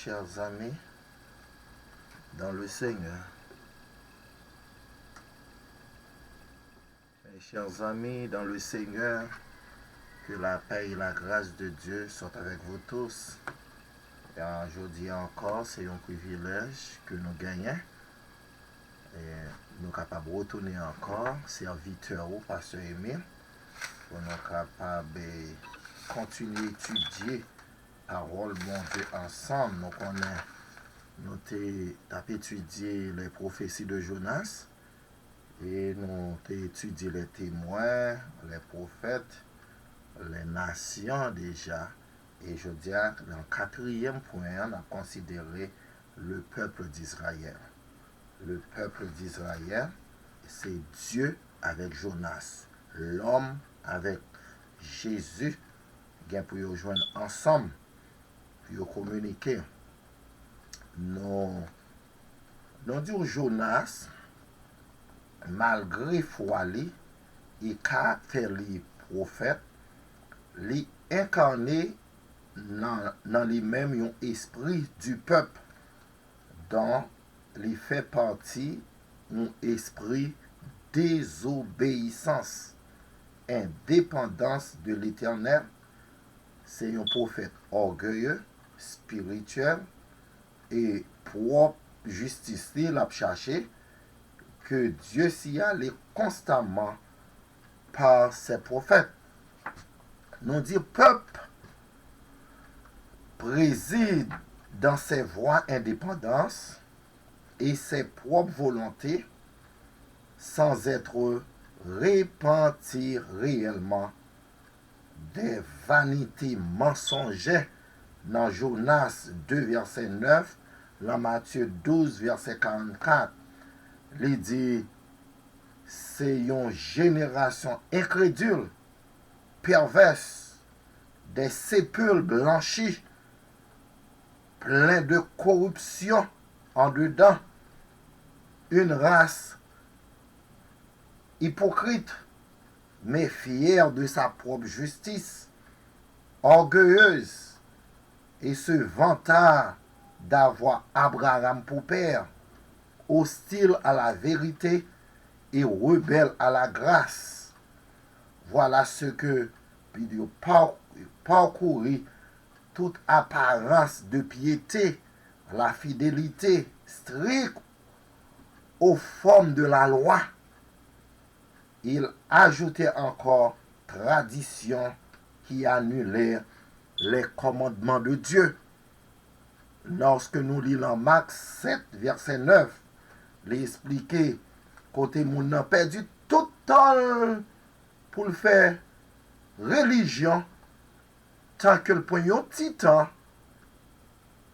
chers amis dans le Seigneur. Mes chers amis dans le Seigneur, que la paix et la grâce de Dieu soient avec vous tous. Et aujourd'hui encore, c'est un privilège que nous gagnons. Et nous sommes capables de retourner encore, serviteur ou pasteur Émile, pour nous capables de continuer à étudier la parole bon Dieu ensemble. Nous avons étudié les prophéties de Jonas et nous avons étudié les témoins, les prophètes, les nations déjà. Et je dis, dans le quatrième point, on a considéré le peuple d'Israël. Le peuple d'Israël, c'est Dieu avec Jonas, l'homme avec Jésus, pour y rejoindre ensemble, pour communiquer. Nous disons Jonas, malgré foi, il a fait les prophètes, il incarné dans lui-même un esprit du peuple, dont il fait partie d'un esprit désobéissance, indépendance de l'Éternel. C'est un prophète orgueilleux, spirituel et propre justice l'a cherché que Dieu s'y allait constamment par ses prophètes. Nous dit peuple préside dans ses voies indépendance et ses propres volontés sans être repenti réellement des vanités mensongères dans Jonas 2 verset 9, dans Matthieu 12 verset 44. Il dit c'est une génération incrédule, perverse, des sépulcres blanchis, plein de corruption en dedans, une race hypocrite, mais fière de sa propre justice, orgueilleuse, et se vantard d'avoir Abraham pour père, hostile à la vérité et rebelle à la grâce. Voilà ce que Dieu parcourir toute apparence de piété, la fidélité stricte aux formes de la loi. Il ajoutait encore tradition qui annulait les commandements de Dieu. Lorsque nous lisons Marc 7, verset 9, l'expliquer côté moun nan perdu tout temps pour le faire religion tant que le point un petit temps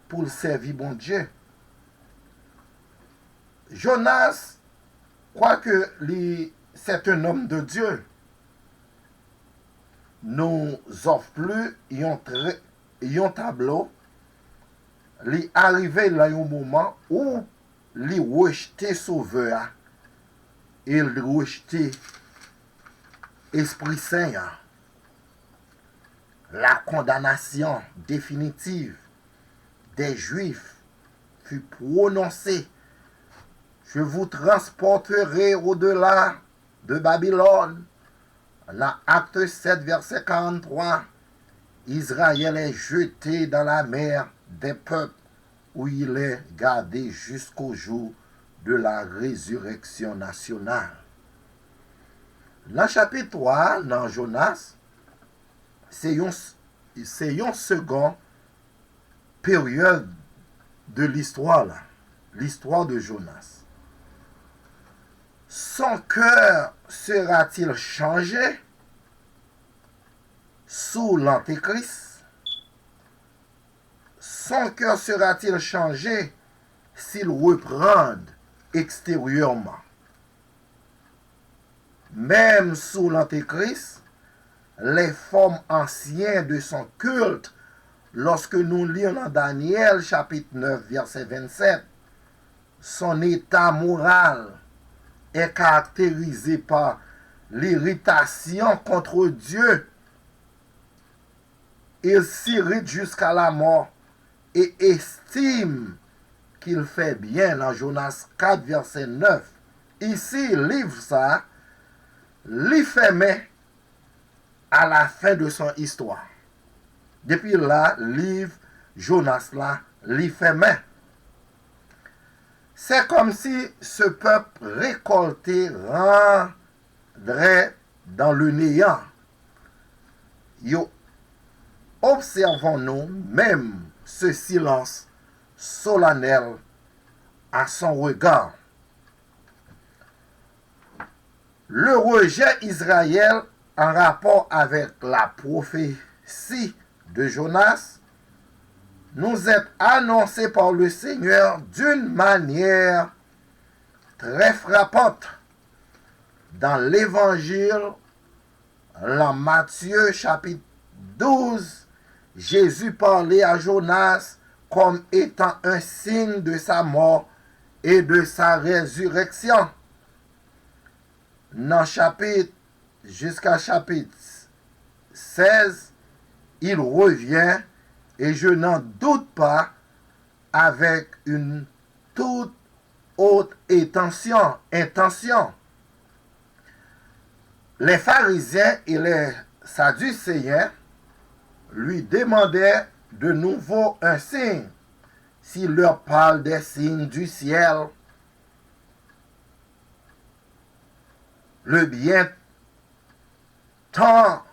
pour le servir bon Dieu. Jonas croit que c'est un homme de Dieu. Nous offre plus un tableau. Il arrivé là un moment où il rejetait sauveur et il rejetait Esprit Saint. La condamnation définitive des Juifs fut prononcée. Je vous transporterai au-delà de Babylone. Dans Acte 7, verset 43, Israël est jeté dans la mer des peuples où il est gardé jusqu'au jour de la résurrection nationale. Dans chapitre 3, dans Jonas, c'est une seconde période de l'histoire, l'histoire de Jonas. Son cœur sera-t-il changé sous l'Antéchrist? Son cœur sera-t-il changé s'il reprend extérieurement? Même sous l'Antéchrist, les formes anciennes de son culte, lorsque nous lisons dans Daniel chapitre 9 verset 27, son état moral est caractérisé par l'irritation contre Dieu. Il s'irrite jusqu'à la mort et estime qu'il fait bien dans Jonas 4, verset 9. Ici, livre ça, l'y fait mais à la fin de son histoire. Depuis là, livre Jonas là, l'y fait mais. C'est comme si ce peuple récolté rendrait dans le néant. Yo, observons-nous même ce silence solennel à son regard. Le rejet Israël en rapport avec la prophétie de Jonas nous est annoncé par le Seigneur d'une manière très frappante. Dans l'évangile, dans Matthieu chapitre 12, Jésus parlait à Jonas comme étant un signe de sa mort et de sa résurrection. Dans chapitre, jusqu'à chapitre 16, il revient, et je n'en doute pas, avec une toute autre intention. Les pharisiens et les sadducéens lui demandaient de nouveau un signe. S'il leur parle des signes du ciel, le bien temps,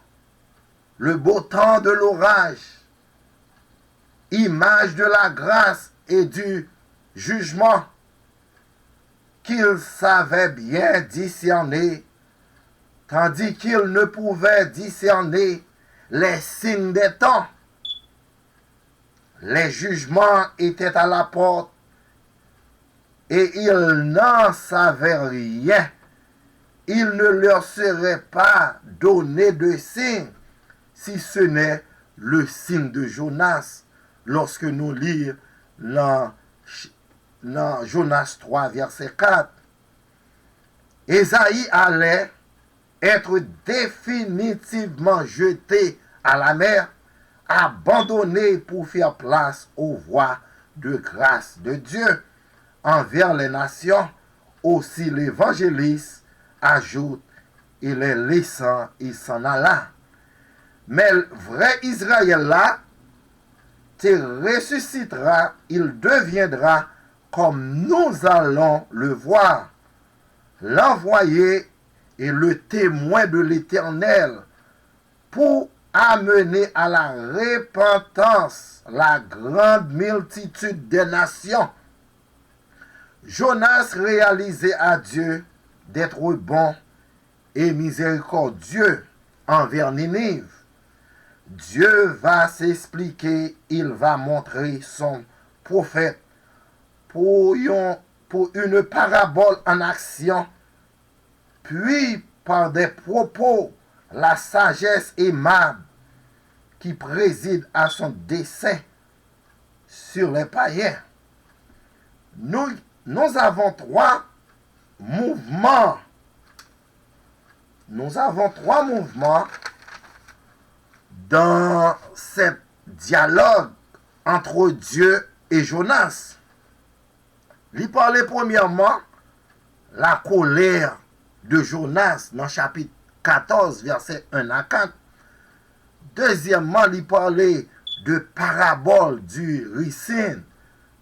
le beau temps de l'orage, image de la grâce et du jugement, qu'il savait bien discerner, tandis qu'il ne pouvait discerner les signes des temps. Les jugements étaient à la porte et ils n'en savaient rien. Il ne leur serait pas donné de signe, si ce n'est le signe de Jonas, lorsque nous lisons dans Jonas 3, verset 4. Ésaïe allait être définitivement jeté à la mer, abandonné pour faire place aux voies de grâce de Dieu envers les nations. Aussi l'évangéliste ajoute, il est laissant, il s'en alla. Mais le vrai Israël là, te ressuscitera, il deviendra comme nous allons le voir. L'envoyé est le témoin de l'Éternel pour amener à la repentance la grande multitude des nations. Jonas réalisait à Dieu d'être bon et miséricordieux envers Ninive. Dieu va s'expliquer, il va montrer son prophète pour une parabole en action, puis par des propos, la sagesse aimable qui préside à son dessein sur les païens. Nous avons trois mouvements. Nous avons trois mouvements dans ce dialogue entre Dieu et Jonas. Il parlait premièrement la colère de Jonas dans chapitre 14, verset 1 à 4. Deuxièmement, il parlait de parabole du ricin,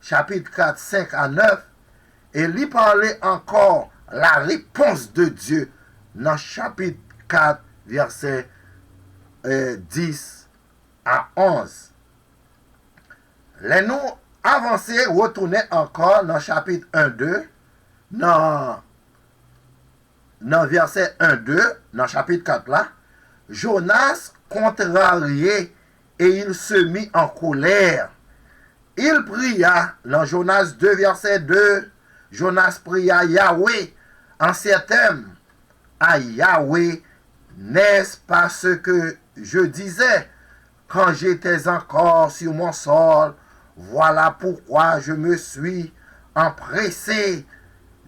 chapitre 4, 5 à 9. Et il parlait encore la réponse de Dieu dans chapitre 4, verset 10 à 11. Les nous avancés retournaient encore dans chapitre 1, 2, dans verset 1, 2, dans chapitre 4 là. Jonas contrarié et il se mit en colère. Il pria, dans Jonas 2, verset 2, Jonas pria Yahweh en ces termes. À Yahweh, n'est-ce pas ce que je disais quand j'étais encore sur mon sol? Voilà pourquoi je me suis empressé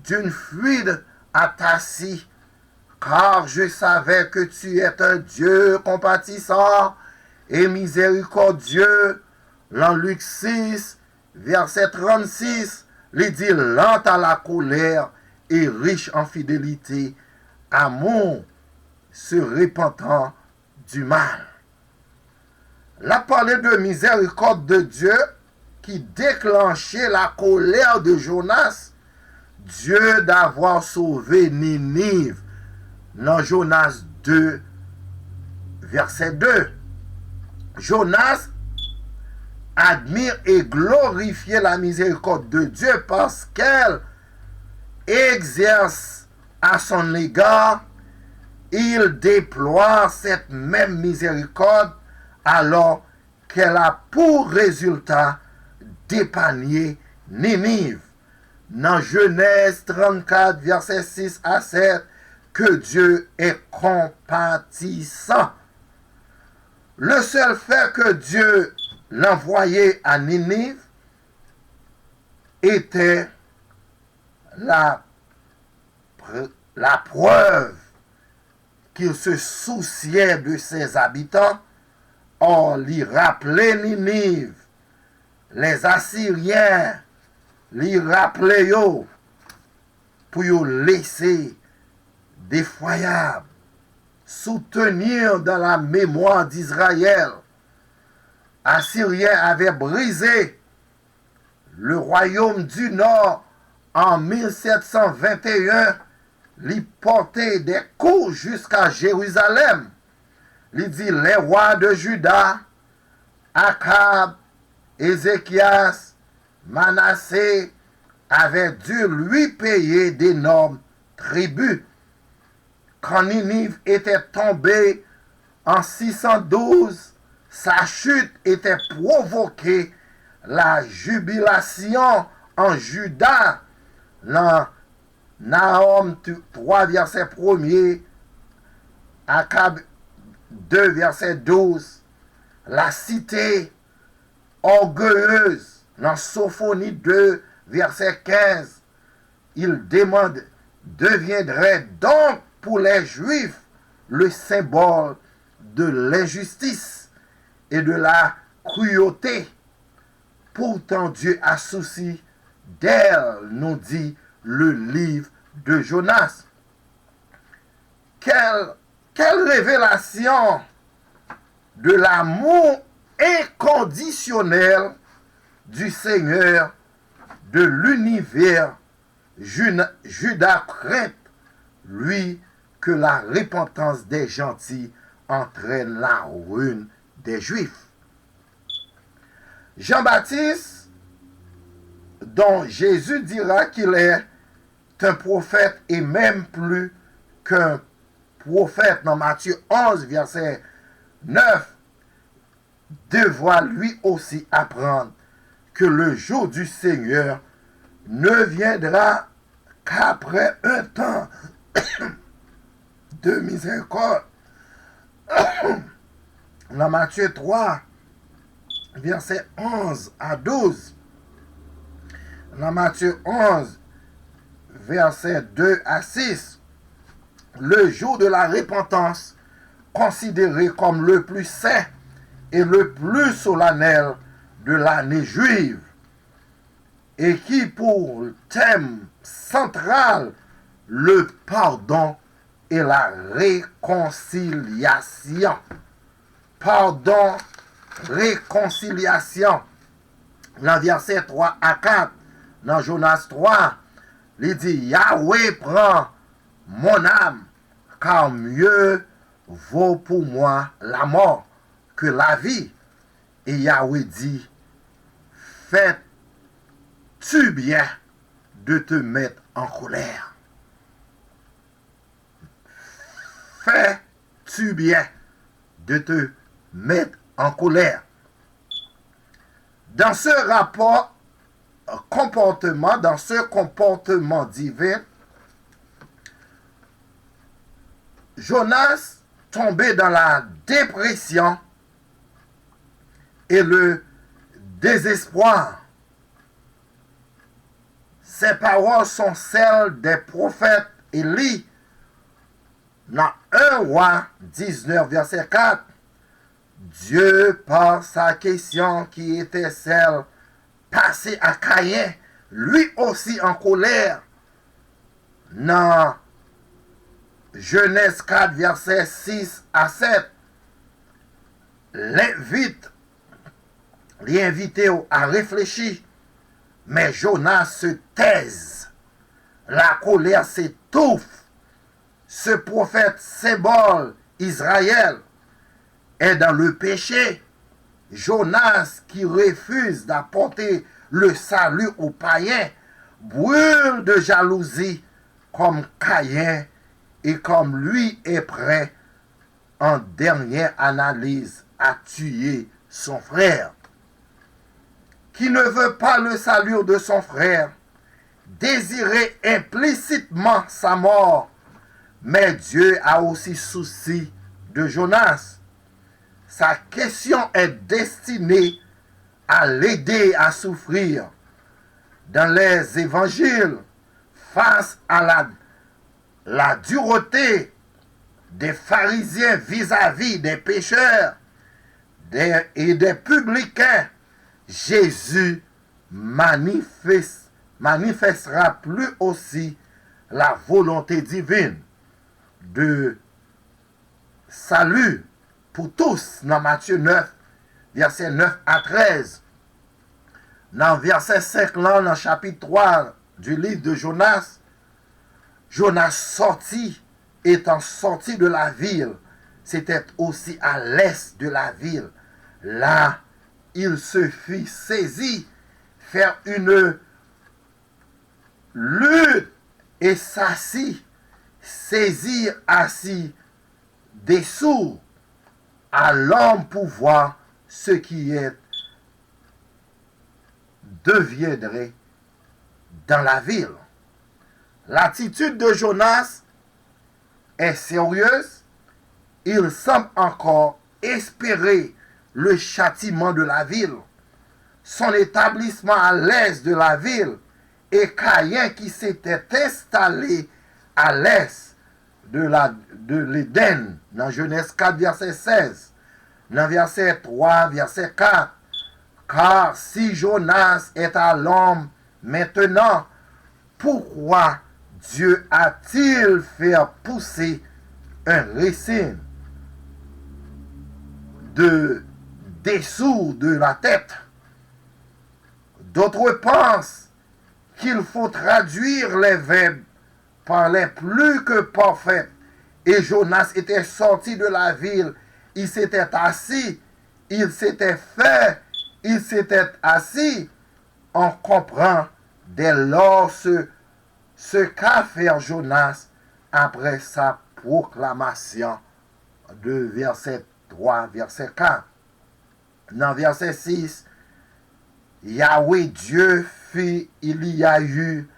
d'une fuite à Tassi, car je savais que tu es un Dieu compatissant et miséricordieux, Dans Luc 6, verset 36, il dit lent à la colère et riche en fidélité, amour se repentant du mal. La parlé de miséricorde de Dieu qui déclenchait la colère de Jonas, Dieu d'avoir sauvé Ninive dans Jonas 2, verset 2. Jonas admire et glorifie la miséricorde de Dieu parce qu'elle exerce à son égard. Il déploie cette même miséricorde alors qu'elle a pour résultat d'épargner Ninive. Dans Genèse 34, verset 6 à 7, que Dieu est compatissant. Le seul fait que Dieu l'envoyait à Ninive était la preuve qu'il se souciait de ses habitants. Or, lui rappelait Ninive, les Assyriens, lui rappelaient pour y laisser défoyable, soutenir dans la mémoire d'Israël. Assyriens avaient brisé le royaume du Nord en 1721, lui porter des coups jusqu'à Jérusalem. Il dit les rois de Juda, Akab, Ézéchias, Manassé avaient dû lui payer d'énormes tributs. Quand Ninive était tombée en 612, sa chute était provoquée la jubilation en Juda. Dans Nahum 3, verset 1er, Akab 2, verset 12, la cité orgueilleuse. Dans Sophonie 2, verset 15, il demande, deviendrait donc pour les Juifs le symbole de l'injustice et de la cruauté. Pourtant, Dieu a souci d'elle, nous dit le livre de Jonas. Quelle révélation de l'amour inconditionnel du Seigneur de l'univers. Judas craint, lui, que la repentance des gentils entraîne la ruine des Juifs. Jean-Baptiste, dont Jésus dira qu'il est un prophète et même plus qu'un prophète, dans Matthieu 11, verset 9, devra lui aussi apprendre que le jour du Seigneur ne viendra qu'après un temps de miséricorde. Dans Matthieu 3, verset 11 à 12. Dans Matthieu 11, verset 2 à 6. Le jour de la repentance, considéré comme le plus saint et le plus solennel de l'année juive, et qui pour thème central le pardon et la réconciliation. Pardon, réconciliation. Dans verset 3 à 4, dans Jonas 3, il dit Yahweh prend mon âme, car mieux vaut pour moi la mort que la vie. Et Yahweh dit, fais-tu bien de te mettre en colère? Fais-tu bien de te mettre en colère? Dans ce comportement divin, Jonas tombé dans la dépression et le désespoir. Ces paroles sont celles des prophètes Élie. Dans 1 roi 19, verset 4, Dieu, par sa question qui était celle passée à Caïn, lui aussi en colère, dans Genèse 4, versets 6 à 7, l'invite à réfléchir, mais Jonas se taise. La colère s'étouffe. Ce prophète symbole Israël est dans le péché. Jonas, qui refuse d'apporter le salut aux païens, brûle de jalousie comme Caïn et comme lui est prêt, en dernière analyse, à tuer son frère. Qui ne veut pas le salut de son frère, désirait implicitement sa mort, mais Dieu a aussi souci de Jonas. Sa question est destinée à l'aider à souffrir. Dans les évangiles, face à la dureté des pharisiens vis-à-vis des pécheurs et des publicains, Jésus manifestera plus aussi la volonté divine de salut pour tous dans Matthieu 9, verset 9 à 13. Dans verset 5 là, dans chapitre 3 du livre de Jonas, Jonas étant sorti de la ville, c'était aussi à l'est de la ville. Là, il se fit saisir, faire une lutte et s'assit, saisir assis dessous à l'homme pour voir ce qui deviendrait dans la ville. L'attitude de Jonas est sérieuse. Il semble encore espérer le châtiment de la ville. Son établissement à l'est de la ville et Caïn qui s'était installé à l'est de l'Éden, dans Genèse 4, verset 16, dans verset 3, verset 4. Car si Jonas est à l'homme maintenant, pourquoi Dieu a-t-il fait pousser un ricin dessous de la tête? D'autres pensent qu'il faut traduire les verbes par les plus que parfaits. Et Jonas était sorti de la ville, il s'était assis, il s'était assis. On comprend dès lors ce qu'a fait Jonas après sa proclamation de verset 3, verset 4. Dans verset 6, Yahweh Dieu fit, il y a eu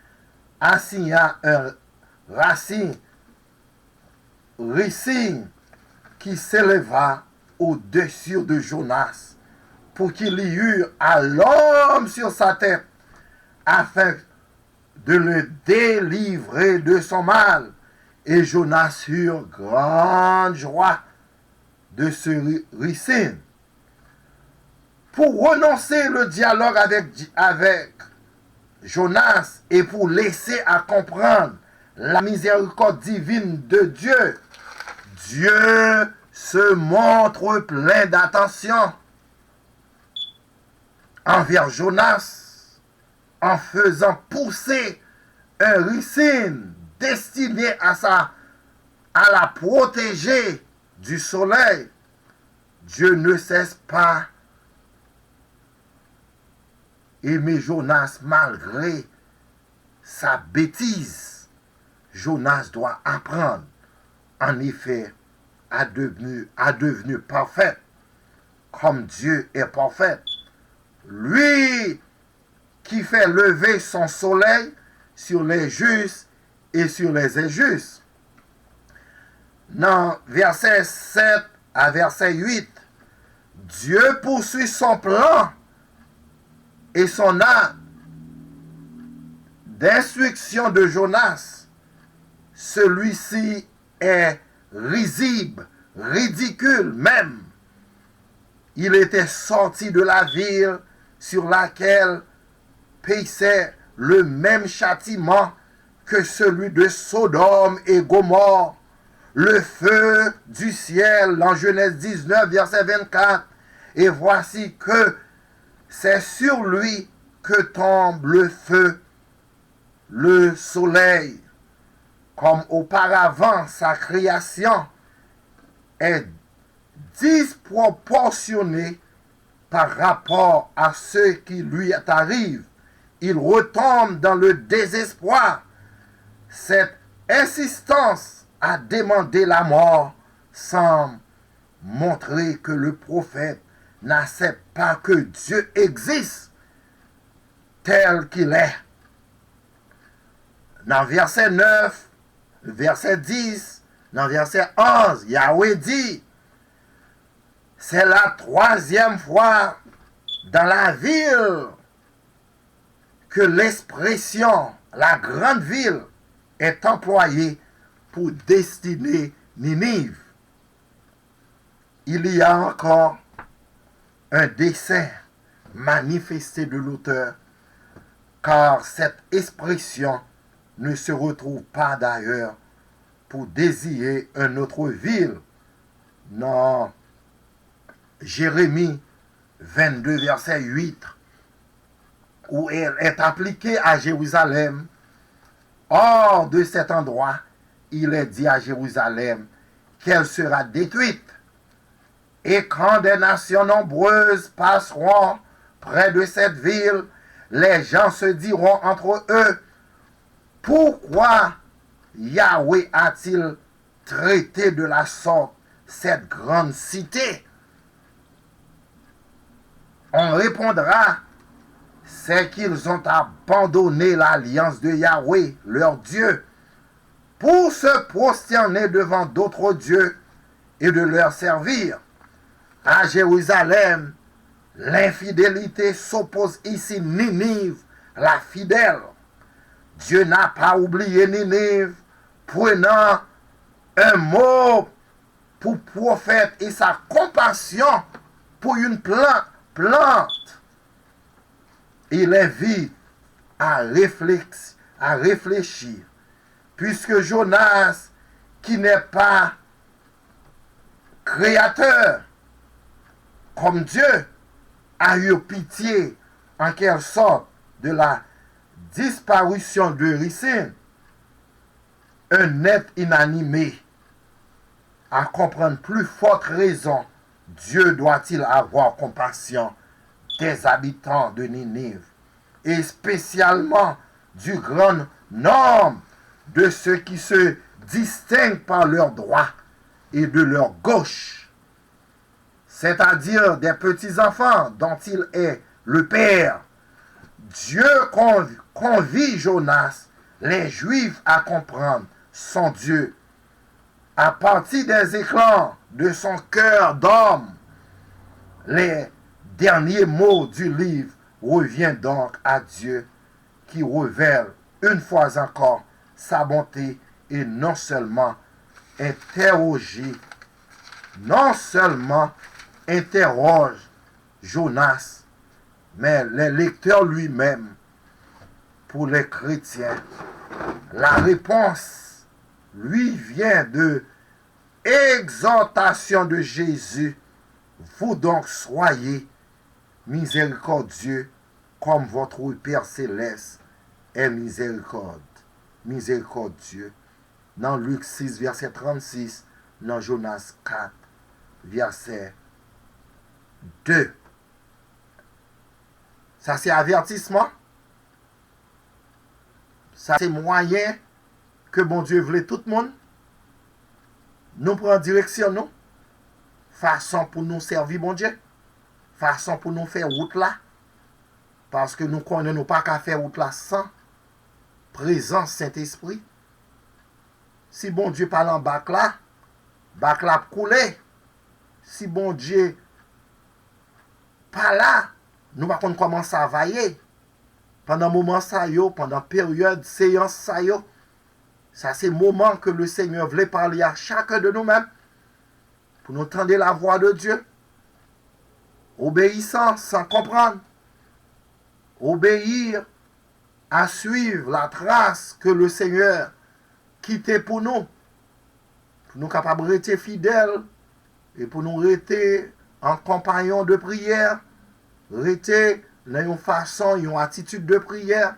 assigna un ricin qui s'éleva au-dessus de Jonas pour qu'il y eût à l'homme sur sa tête afin de le délivrer de son mal. Et Jonas eut grande joie de ce ricin. Pour renoncer le dialogue avec Jonas et pour laisser à comprendre la miséricorde divine de Dieu, Dieu se montre plein d'attention envers Jonas en faisant pousser un ricin destiné à la protéger du soleil. Dieu ne cesse pas aimer Jonas malgré sa bêtise. Jonas doit apprendre, en effet, à devenir parfait, comme Dieu est parfait. Lui qui fait lever son soleil sur les justes et sur les injustes. Dans verset 7 à verset 8, Dieu poursuit son plan et son art d'instruction de Jonas. Celui-ci est risible, ridicule même. il était sorti de la ville sur laquelle paissait le même châtiment que celui de Sodome et Gomorrhe. Le feu du ciel, dans Genèse 19, verset 24. Et voici que c'est sur lui que tombe le feu, le soleil. Comme auparavant, sa création est disproportionnée par rapport à ce qui lui arrive. Il retombe dans le désespoir. Cette insistance à demander la mort semble montrer que le prophète n'accepte pas que Dieu existe tel qu'il est. Dans verset 9, verset 10, dans verset 11, Yahweh dit, c'est la troisième fois dans la ville que l'expression la grande ville est employée pour destiner Ninive. Il y a encore un dessein manifesté de l'auteur, car cette expression ne se retrouve pas d'ailleurs pour désigner une autre ville. Non, Jérémie 22, verset 8, où elle est appliquée à Jérusalem. Hors de cet endroit, il est dit à Jérusalem qu'elle sera détruite. Et quand des nations nombreuses passeront près de cette ville, les gens se diront entre eux, pourquoi Yahweh a-t-il traité de la sorte cette grande cité? On répondra, c'est qu'ils ont abandonné l'alliance de Yahweh, leur Dieu, pour se prosterner devant d'autres dieux et de leur servir. À Jérusalem, l'infidélité s'oppose ici Ninive, la fidèle. Dieu n'a pas oublié Ninive, prenant un mot pour prophète et sa compassion pour une plante. Il invite à réfléchir, puisque Jonas, qui n'est pas créateur comme Dieu, a eu pitié en quelque sorte de la disparition de Ricine, un être inanimé. À comprendre plus forte raison, Dieu doit-il avoir compassion des habitants de Ninive, et spécialement du grand nombre de ceux qui se distinguent par leur droit et de leur gauche, c'est-à-dire des petits-enfants dont il est le père. Dieu convie Jonas, les Juifs, à comprendre son Dieu. À partir des éclats de son cœur d'homme, les derniers mots du livre reviennent donc à Dieu, qui révèle une fois encore sa bonté et non seulement interroge Jonas, mais les lecteurs lui-même. Pour les chrétiens, la réponse lui vient de exhortation de Jésus. Vous donc soyez miséricordieux comme votre Père céleste est miséricordieux. Dans Luc 6, verset 36, dans Jonas 4, verset 2. Ça, c'est avertissement. Ça, c'est moyen que bon Dieu voulait tout le monde. Nous prenons direction, nous. Façon pour nous servir, bon Dieu. Façon pour nous faire route là. Parce que nous connaissons pas qu'à faire route là sans présence Saint-Esprit. Si bon Dieu parle en bac là couler. Si bon Dieu pas là, nous ne savons pas comment ça va y aller. Pendant moment ça yo, pendant période séance ça yo. Ça c'est le moment que le Seigneur voulait parler à chacun de nous-mêmes. Pour nous tendre la voix de Dieu. Obéissance sans comprendre. Obéir à suivre la trace que le Seigneur quittait pour nous capables de rester fidèles et pour nous rester en compagnon de prière, rester dans une façon, une attitude de prière,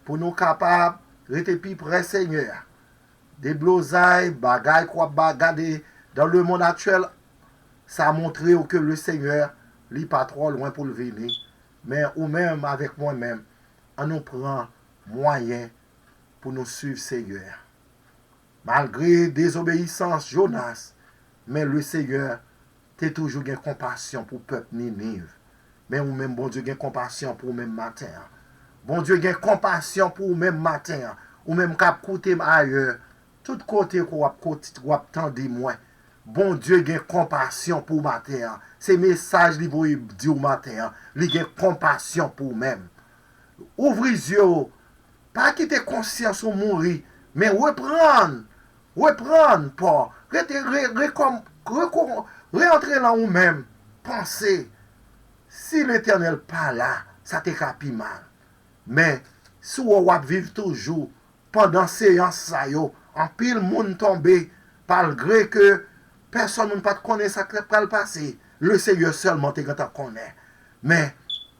pour nous capables de rester plus près Seigneur. Des blosailles, bagailles, quoi bagailles dans le monde actuel, ça a montré que le Seigneur n'est pas trop loin pour le venir. Mais ou même avec moi-même, on nous prend moyen pour nous suivre Seigneur. Malgré désobéissance, Jonas, mais le Seigneur, tu toujours une compassion pour le peuple Ninive. Mais ou même, bon Dieu, une compassion pour le même matin. Bon Dieu, une compassion pour le même matin. Ou même cap côté ailleurs. Tout côté qu'on a tendé moins. Bon Dieu, une compassion pour le matin. Ces messages, il vous dit au matin. Il a compassion pour vous-même. Ouvrez les yeux. Pas quitter conscience ou mourir. Mais reprendre pas. Rentrer dans vous-même. Pensez. Si l'Éternel pas là, ça te capi mal. Mais si vous vivez toujours pendant séance ça yo, en pile monde tombé malgré que personne ne pas connaît ça qui va le passer. Le Seigneur seulement te connaît. Mais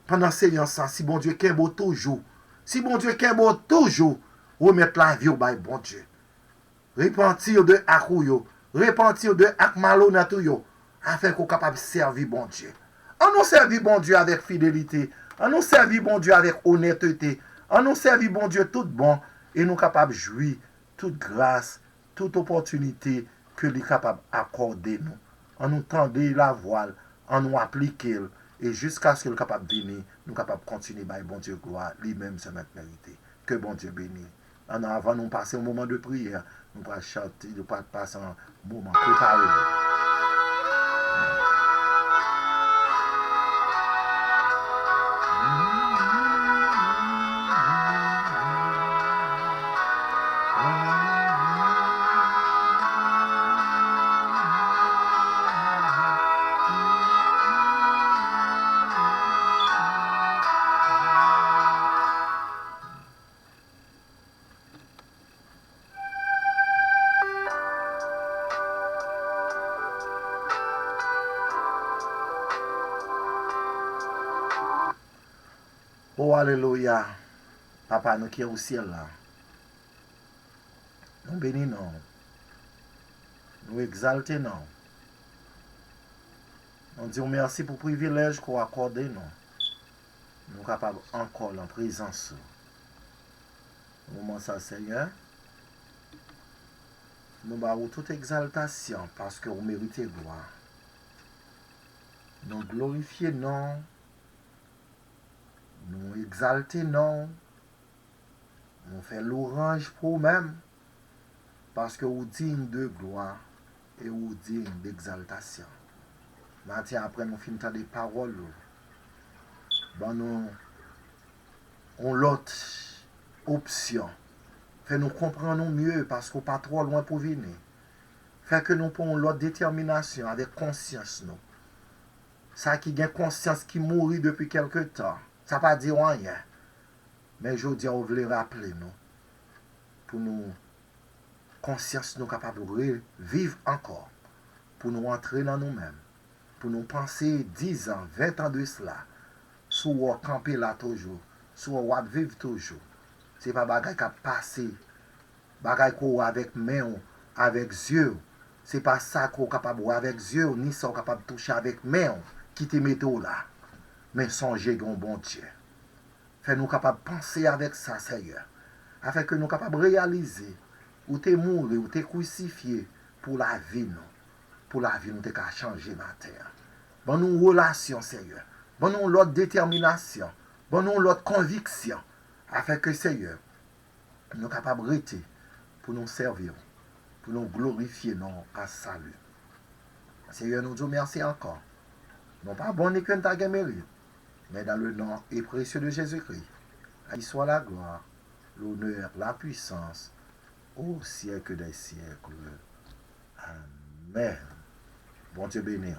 pendant séance ça, si bon Dieu kembo toujours, si bon Dieu kembo toujours, remettre la vie au bail bon Dieu. Repentir de akouyo, repentir de ak malhonnête yo, afin qu'on capable servir bon Dieu. On nous servit bon Dieu avec fidélité. On nous servit bon Dieu avec honnêteté. On nous servit bon Dieu tout bon. Et nous capables de jouir toute grâce, toute opportunité que nous capable d'accorder nous. On nous tendait la voile, on nous appliquait. Et jusqu'à ce que nous capable de venir, nous capables de continuer par bon Dieu gloire, lui-même c'est notre mérité. Que bon Dieu bénisse. Avant nous passer un moment de prière, nous allons chanter, nous allons passer un moment préparé. Oh, alléluia. Papa, nous qui sommes au ciel là. Nous bénissons. Nous exaltons. Nous disons merci pour le privilège qu'on accorde nous. Nous sommes capables encore en présence. Au moment ça, Seigneur, nous avons toute exaltation parce que vous méritez gloire. Nous glorifions non. Nous exaltons, nous faisons l'orange pour nous-mêmes, parce que vous digne de gloire et vous digne d'exaltation. Maintenant, après, nous finissons des paroles. Nous avons l'autre option. Fait nous comprendre mieux parce qu'on n'est pas trop loin pour venir. Fait que nous prenons l'autre détermination avec conscience. Nous. Ça qui a conscience qui mourit depuis quelque temps. Ça ne va pas dire rien. Mais je dis, on veut rappeler nous. Pour nous, conscience nous capables de vivre encore. Pour nous entrer dans nous-mêmes. Pour nous penser 10 ans, 20 ans de cela. Soit on camper là toujours. Soit on vivre toujours. Ce n'est pas bagaille qui a passé. Bagaille qu'on a avec main, avec yeux. Ce n'est pas ça qu'on est capable de voir avec yeux, ni ça qu'on est capable de toucher avec main, qui te met là. Mais songez un bon Dieu. Fais-nous capables de penser avec ça, Seigneur. Afin que nous capables de réaliser ou t'es mort ou t'es crucifié pour la vie, nous. Pour la vie, nous t'es changer la terre. Bon, nous relation, Seigneur. Bon, nous l'autre détermination. Bon, nous l'autre conviction. Afin que, Seigneur, nous capables de rester pour nous servir, pour nous glorifier, non, à salut. Seigneur, nous disons merci encore. Non pas bon et que nous avons mérite. Mais dans le nom et précieux de Jésus-Christ, à lui soit la gloire, l'honneur, la puissance, au siècle des siècles. Amen. Bon Dieu béni.